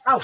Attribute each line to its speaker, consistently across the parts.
Speaker 1: Aw!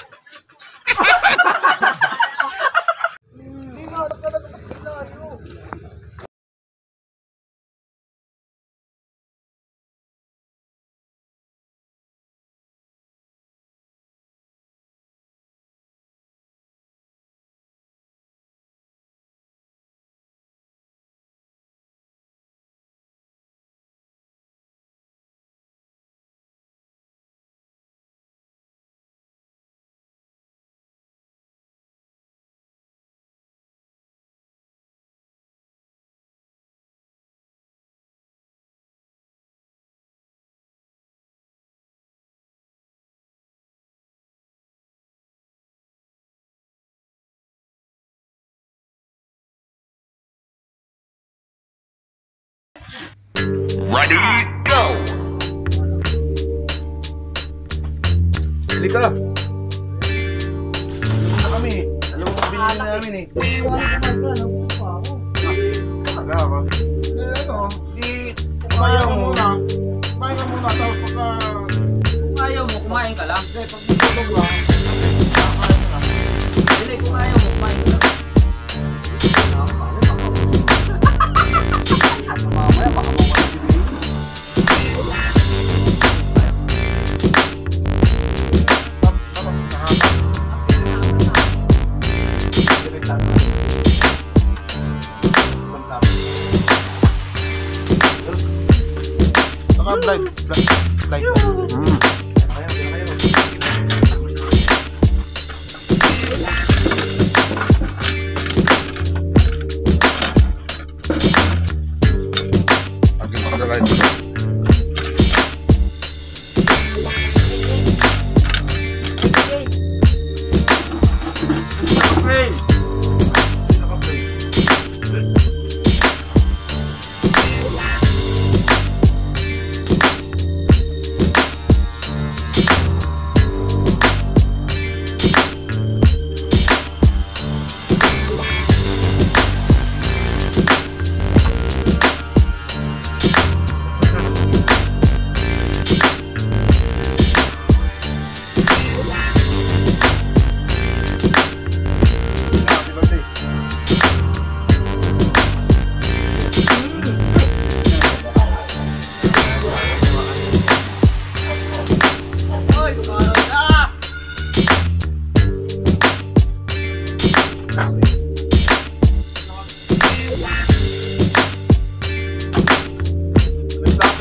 Speaker 2: Ready, go!
Speaker 1: Bili ka! Ano kami? Alam mo kung bilhin namin eh. Wala ka.
Speaker 3: Ano?
Speaker 1: Di,
Speaker 3: Kumain ka muna. Kumain ka muna. Tapos pagka...
Speaker 4: Kung ayaw mo, kumain ka lang.
Speaker 3: Hindi, pag tutulog lang. Kakain ka na.
Speaker 4: Hindi, kung ayaw mo, kumain ka lang.
Speaker 1: mamaya baka mawala bibili.
Speaker 3: Saka blind.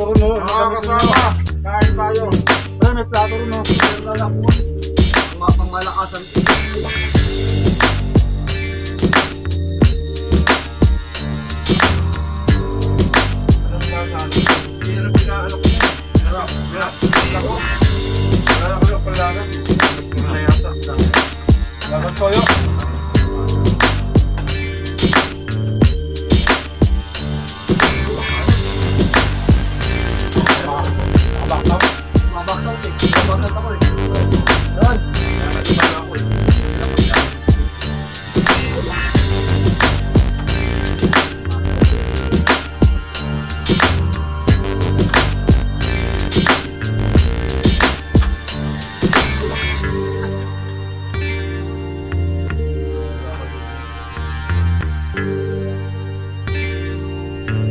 Speaker 3: Nakakasama. Kain tayo. May plato rin ako. Ang pangmalakasan. Anong malakasan? Hindi na pinaano ko. Wala ko yung palagan. Wala yata. Dapat toyo.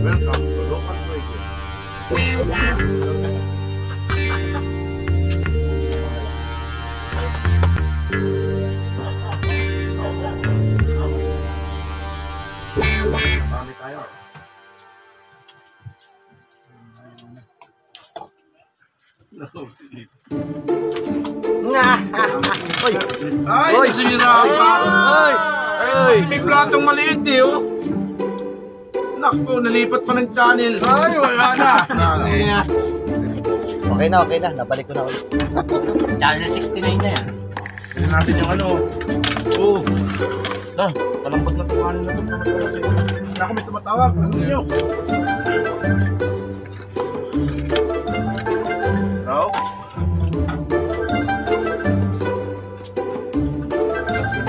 Speaker 3: Welcome to Local Radio. Marami tayo.
Speaker 1: Oy!
Speaker 3: Ay,
Speaker 1: Oy!
Speaker 3: nasira ka!
Speaker 1: Oy! Oy!
Speaker 3: May platong maliit eh, oh! Naku, nalipat pa ng channel. Ay, wala na.
Speaker 1: Okay na. Nabalik ko na ulit.
Speaker 4: Channel 69 na yan.
Speaker 3: Tignan natin yung ano. Oh. Palambot na itong kanin na ito. Naku, may tumatawag. Ano nyo? Hello?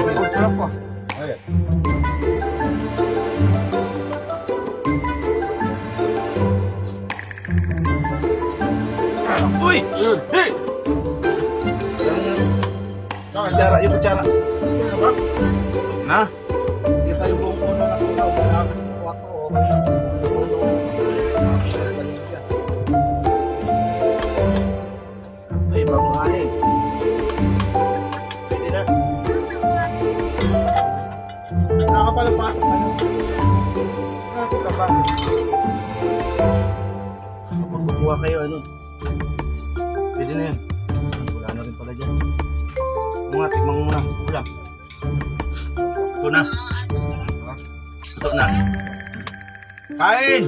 Speaker 3: Good trap pa. Ayan. Uy! Hey! kutsara, yung kutsara.
Speaker 1: Sarap.
Speaker 3: Na?
Speaker 1: Hindi pa yung buong ulo na kulo. Grabe yung 4 o. Ulo. Baligya.
Speaker 3: Ay, bago nga eh. Pwede na.
Speaker 1: Nakakapalapasok na yun. Ano ka ba?
Speaker 3: Magkukuha kayo, ano? Pwede na yan. Wala na rin pala dyan. Mga, tikman mo muna.
Speaker 4: Wala.
Speaker 3: Ito na. Ito na. Kain!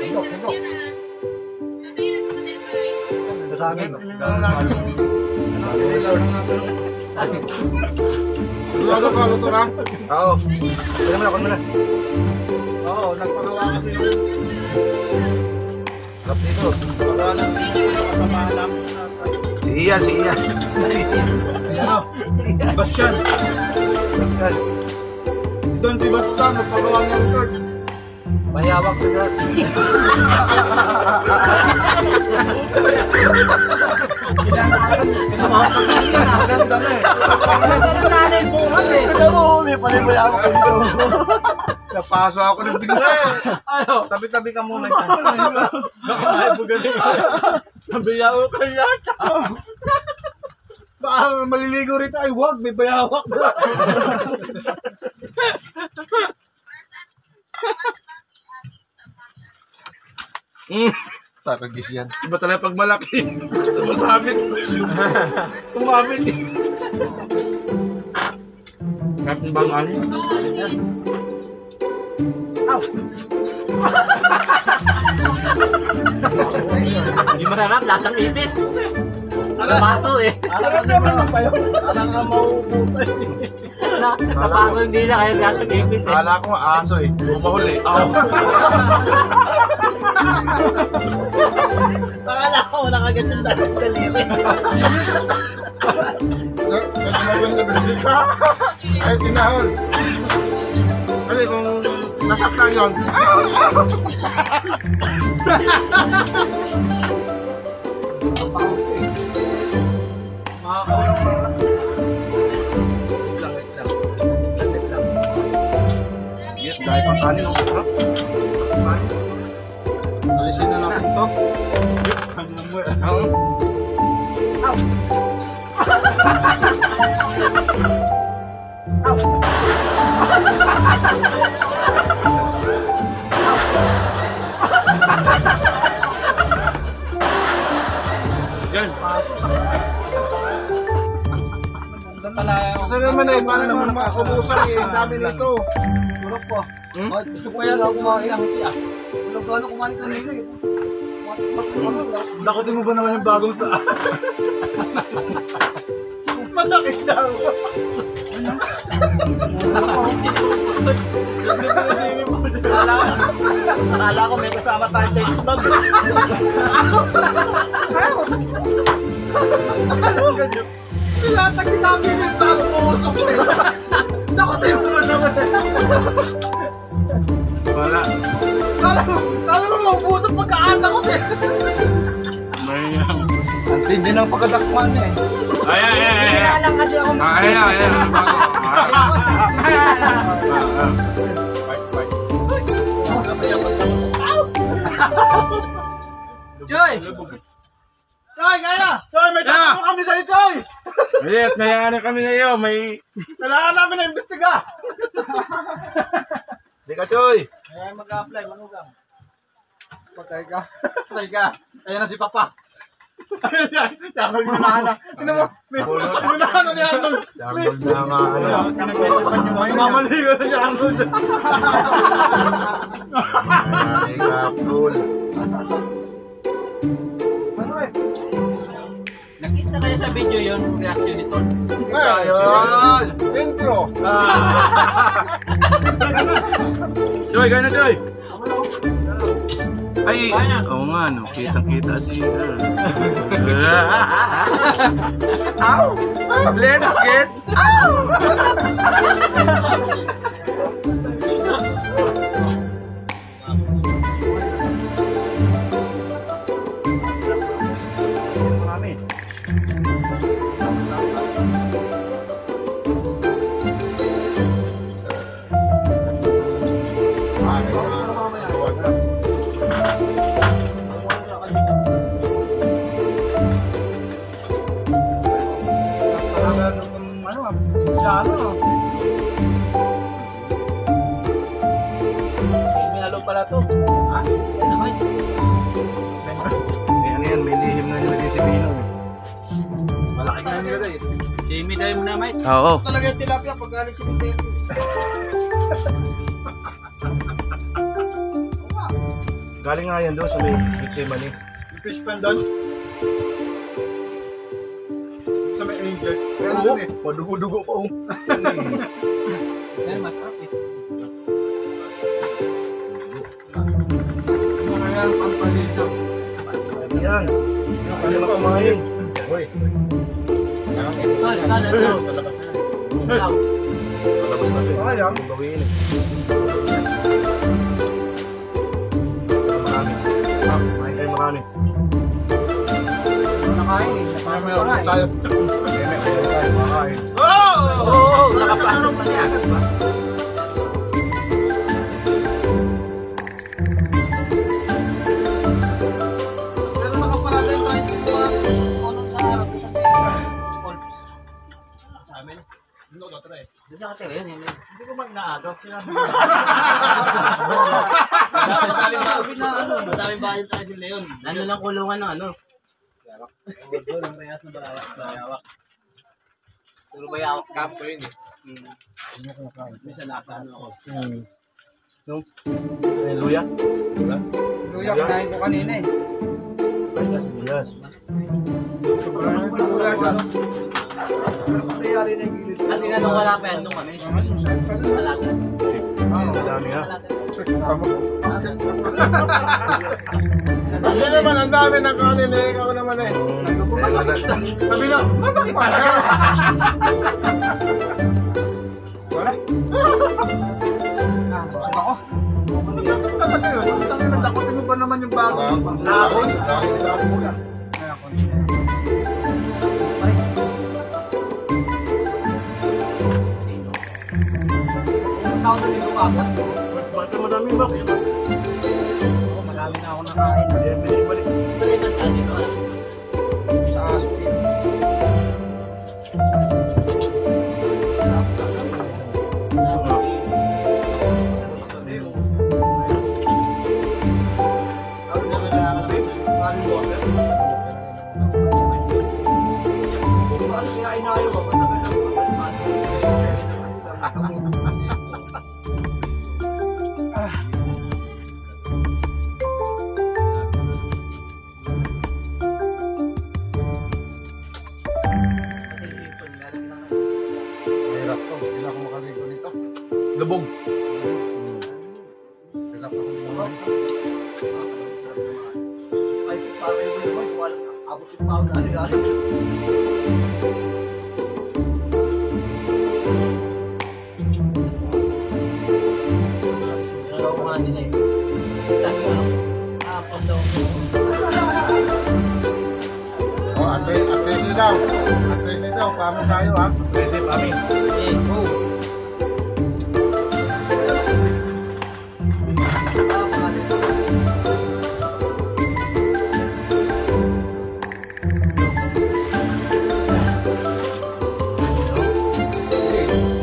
Speaker 1: Sandok, sandok. Marami.
Speaker 3: Luto ka, luto lang. Oo. Pwede mo na, kung mo na.
Speaker 1: Oo, nagpagawa kasi
Speaker 3: Harap dito.
Speaker 1: pagawa ng kasamahan namin.
Speaker 3: Si Ian, si Ian.
Speaker 1: Si ano? Bastian.
Speaker 3: Bastian.
Speaker 1: Doon si Bastian, nagpagawa ng resort.
Speaker 4: Mayawak ko na.
Speaker 1: Ganda na eh.
Speaker 4: Sana yung buhat eh.
Speaker 1: May palimayawak ka dito.
Speaker 3: Napaso ako ng bigla eh.
Speaker 4: Ano?
Speaker 1: Tabi-tabi ka muna dyan. Baka maibugaling.
Speaker 4: Nabiyaw ko lahat.
Speaker 1: Baka maliligo rito. Ay, wag. May bayawak. Taragis yan.
Speaker 3: Iba talaga pag malaki. Tumasabit. Tumabit. Kapit bang alin?
Speaker 4: Hindi masarap, lasang ipis. Napaso eh.
Speaker 1: Parang nga mauubusan.
Speaker 4: Napaso hindi na kaya lasang ipis eh.
Speaker 3: Kala ko nga aso eh. Bumahuli.
Speaker 1: Akala ko wala kagad yung dalang daliri.
Speaker 3: Ay, tinahol. Kasi kung nasaktan yun. Dahil pang kanin ang sarap.
Speaker 1: Alisin na natin to.
Speaker 3: Yan.
Speaker 1: Kasi naman eh, paano naman makakubusan eh. Sabi nito. Tulog po. Gusto ko yan ako kumain. Tulog ka kumain kanina eh.
Speaker 3: Dakotin mo ba naman yung bagong sa...
Speaker 1: Masakit daw. Akala ko may kasama tayo sa isbag. Nilatag ni sabi niya yung bago pumusok ko. Dakotin mo naman.
Speaker 3: Wala.
Speaker 1: Kala mo maubutot pagkaanta ko eh.
Speaker 3: May...
Speaker 1: Ang tindi ng pagkadakman niya eh.
Speaker 3: Ay.
Speaker 1: Kaya lang kasi ako
Speaker 3: Ay.
Speaker 4: Joy!
Speaker 1: Choy, kaya na! Choy, may tanong mo kami sa'yo, Choy!
Speaker 3: Yes, may kami na iyo. May...
Speaker 1: Kailangan namin na imbestiga!
Speaker 3: Di ka, Choy.
Speaker 1: Kaya mag-a-apply, manugang. Patay ka. Patay ka. Ayan na si Papa. Ayun yan. Yakol mo na na. Tinan mo. Unahan na ni Angol. Please.
Speaker 3: Na nga,
Speaker 1: May mamaligo na si Angol.
Speaker 3: Ay, kapul.
Speaker 1: Ano eh?
Speaker 4: Nakita kayo sa video yung reaction ni Ton.
Speaker 1: Ayun. Sentro.
Speaker 3: Choy, gaya na, Choy. Ay,
Speaker 4: Kaya.
Speaker 3: oo nga, no. Kitang-kita dito. Ow! Let's get out! Oo.
Speaker 1: Talaga yung tilapia pag galing sa hotel.
Speaker 3: Galing nga yan doon sa may Gethsemane.
Speaker 1: Yung fish pan doon. Sa may angel. Kaya
Speaker 3: Oo,
Speaker 1: natin eh.
Speaker 3: padugo-dugo pa oh.
Speaker 4: Yan, matapit. Ano kaya ang pampalito?
Speaker 3: Yan. Ano na kumain?
Speaker 1: Uy.
Speaker 4: Tol,
Speaker 1: Sa labas na yan.
Speaker 4: Salaw.
Speaker 3: Palabas natin.
Speaker 1: Okay lang.
Speaker 3: Ang gawin eh. Pero marami. Kumain kayo marami.
Speaker 1: Nakain eh. Napasok pa nga eh.
Speaker 3: Tayo. May tayo makain.
Speaker 1: Oo!
Speaker 4: Nakapasok pa niya.
Speaker 1: Pero nakaparada yung tricycle ko ano sa harap sa sa amin. Hindi ko try.
Speaker 4: Doon sa katira yun.
Speaker 1: Hindi ko mag-naagaw. Sinabi ko.
Speaker 4: Madaming bahay tayo din na yun. Nandun lang kulungan ng ano.
Speaker 1: Doon ang reyas na bayawak.
Speaker 4: Puro bayawak.
Speaker 1: Kampo yun eh. Minsan nasa ano ako.
Speaker 3: No? Ay, luya?
Speaker 1: Luya, kinain ko kanina eh.
Speaker 3: Ay, yes.
Speaker 1: Sobrang luya ka. Nangyari na yung gilid.
Speaker 4: At nga nung wala pa yan, nung kami. Malaga.
Speaker 3: Ay, madami nga.
Speaker 4: Malaga.
Speaker 1: Kasi naman, ang dami ng kanin eh. Ikaw naman eh. Sabi na, masakit talaga. Wala. Masakit ako. Talaga yun. Sabi na, dakotin mo ba naman yung bago? Nakon. Dahil sa ako muna. Taon na dito agad.
Speaker 3: Bakit madami ba?
Speaker 1: Marami na ako nakain.
Speaker 3: Balik.
Speaker 4: Balikan ka dito.
Speaker 1: Sa aso yun. Hirap to. Hindi na ako makaligo nito.
Speaker 3: Labog.
Speaker 1: Hirap ako dito. Ay, parang yung naman. Walang abot yung pao na ano.
Speaker 4: Pero ako nga din eh. Sabi ko, kondo.
Speaker 1: Oh, atresin daw. Atresin daw. Pamo tayo ha.
Speaker 3: Pwede, pami.
Speaker 4: Eh, go.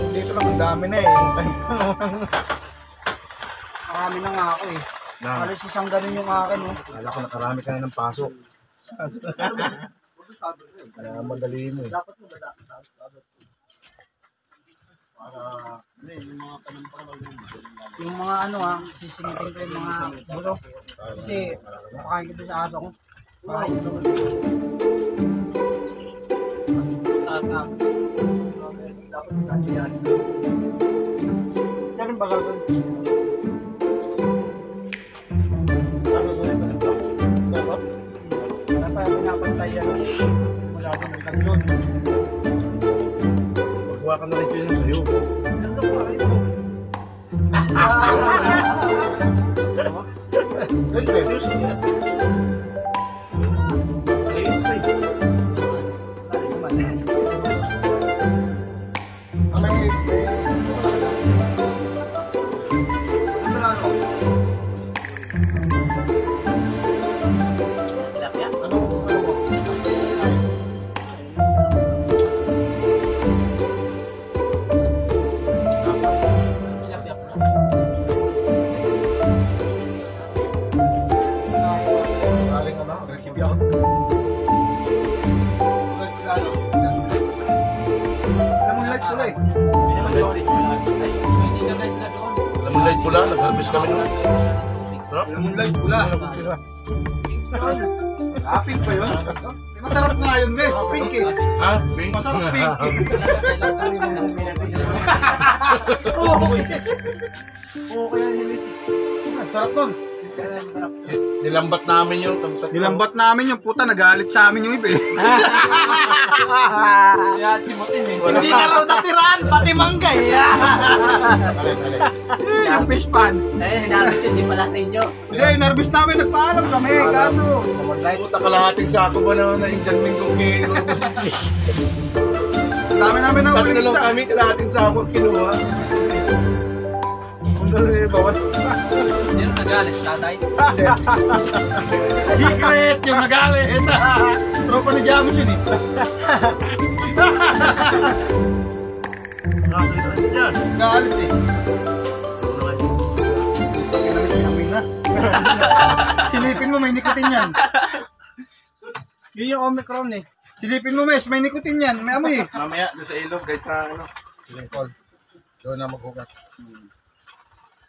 Speaker 1: Dito lang ang dami na eh. Marami na nga ako eh.
Speaker 3: Na,
Speaker 1: Alis isang ganun yung akin oh.
Speaker 3: kala ko nakarami ka na ng pasok. Kaya madali mo eh.
Speaker 1: Dapat mo dapat. Para yung mga ano ha, sisimitin ko yung mga buto. Kasi makain ko sa aso ko. Makain ko naman. Sasa. Dapat kasi yan. Yan yung bagal doon. Kaya pa pinapantay yan. Mula doon ang kanyon.
Speaker 3: Magkuha ka na rin yun sa'yo.
Speaker 1: Ganda pa kayo.
Speaker 3: Pwede, sige. Maliit pa eh.
Speaker 4: Tilapia. Tilapia.
Speaker 3: pula, nag-harvest kami nun.
Speaker 1: Yung light pula. Pink ba yun? Masarap nga yun, Mes. Pink eh.
Speaker 3: Ha? Pink?
Speaker 1: Masarap pink eh. Oo, kaya hilit. Sarap nun.
Speaker 3: Nilambat namin yung
Speaker 1: Nilambat namin yung puta, nagalit sa amin yung iba eh. Kaya simutin eh. Hindi ka raw natiraan, pati mangga eh. Yung fish pan.
Speaker 4: Eh, hinabis yun, di pala sa inyo.
Speaker 1: Hindi, nervous namin, nagpaalam kami. Kaso,
Speaker 3: puta, kalahating sako ba na Indian Mingo kilo?
Speaker 1: dami namin na
Speaker 3: Tatlo
Speaker 1: uling
Speaker 3: lang
Speaker 1: isda.
Speaker 3: kami, kalahating sako kinuha. Ang galing eh, bawat.
Speaker 4: Sino nagalit, tatay?
Speaker 1: Secret yung nagalit. Tropa ni James yun eh.
Speaker 3: Nakakita ka dyan.
Speaker 1: Galit eh. Pagkinamis may amoy na. Silipin mo, may nikotin yan.
Speaker 4: Yun yung Omicron eh.
Speaker 1: Silipin mo, Mes, may nikotin yan. May amoy eh.
Speaker 3: Mamaya, doon sa ilog, guys, sa ano. Lingkol. Doon na maghugat.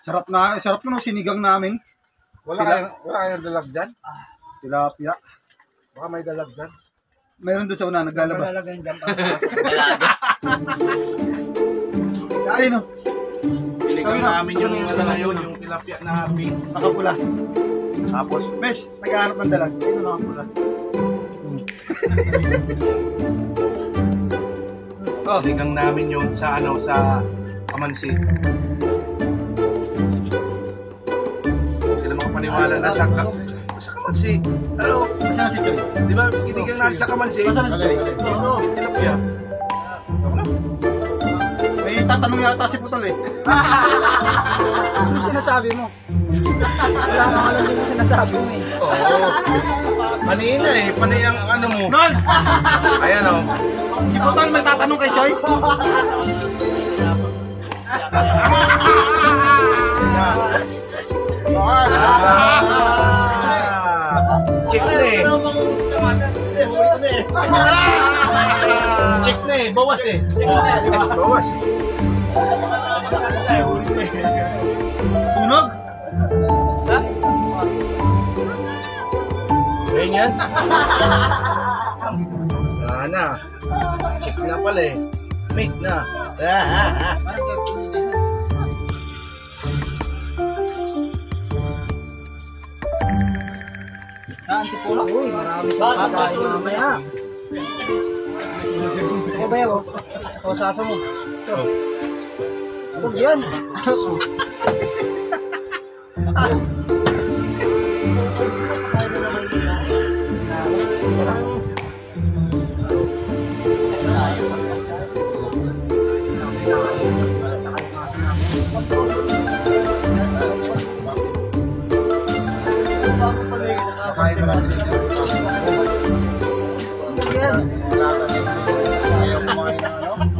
Speaker 1: Sarap na no, sinigang namin.
Speaker 3: Wala kayong dalag dyan?
Speaker 1: Tilapia.
Speaker 3: Baka may dalag dyan.
Speaker 1: Meron doon sa una, naglalaba.
Speaker 4: Malalagay dyan pa.
Speaker 1: Ay no,
Speaker 3: Pinigang namin yung ano na yun, yung tilapia na pink.
Speaker 1: nakapula.
Speaker 3: Tapos,
Speaker 1: Mes, naghahanap ng dalag. Ito nakapula.
Speaker 3: pinigang namin yun sa ano, sa Kamansi. Sila makapaniwala na sa Kamansi. Ano?
Speaker 1: Nasaan na si Joy?
Speaker 3: Di ba, pinigang natin sa Kamansi?
Speaker 1: Nasaan na si Joy?
Speaker 3: Oo, tilapia.
Speaker 1: May tatanong yata si Putol eh.
Speaker 4: Ano sinasabi mo? Wala ka alam din yung sinasabi mo eh.
Speaker 3: Oo. Kanina eh, panay ang ano mo.
Speaker 1: Nol!
Speaker 3: Ayan o.
Speaker 1: Si Putol may tatanong kay Joy?
Speaker 3: Check na eh. Check na eh, bawas eh. Bawas.
Speaker 1: Sunog?
Speaker 4: Ha?
Speaker 3: Ngayon yan. Na. Check na pala eh. Mate na.
Speaker 4: Sa Antipolo. Uy, marami sa pagkain mamaya. Ano ba yun? O, sasa mo.
Speaker 3: Oh.
Speaker 4: Huwag yan.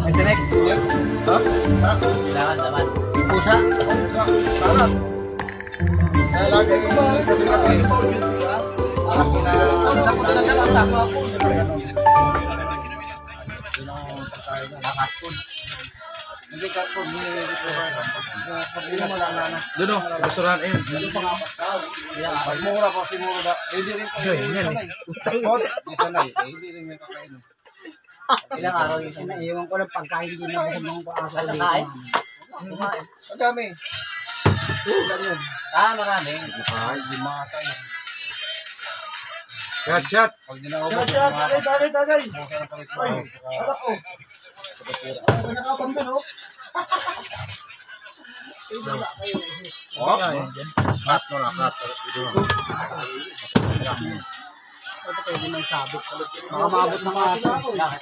Speaker 1: May tinik? Ha?
Speaker 4: Kailangan naman.
Speaker 1: Pusa?
Speaker 3: Sarap. Lagi ko ba? Doon o, basurahan ayun.
Speaker 1: Mura pa, simura ba? Hindi rin kayo.
Speaker 4: Ilang araw yun. Naiwan ko lang pagkain din ako sa mga paasa. Kakain? Kumain.
Speaker 1: Ang dami.
Speaker 4: Marami.
Speaker 3: Chat.
Speaker 1: Tagay. Ay, alak ko. Nakapanda no?
Speaker 3: Cut mo na, cut.
Speaker 4: Ito pwede may sabit. Baka maabot ng aso. Bakit?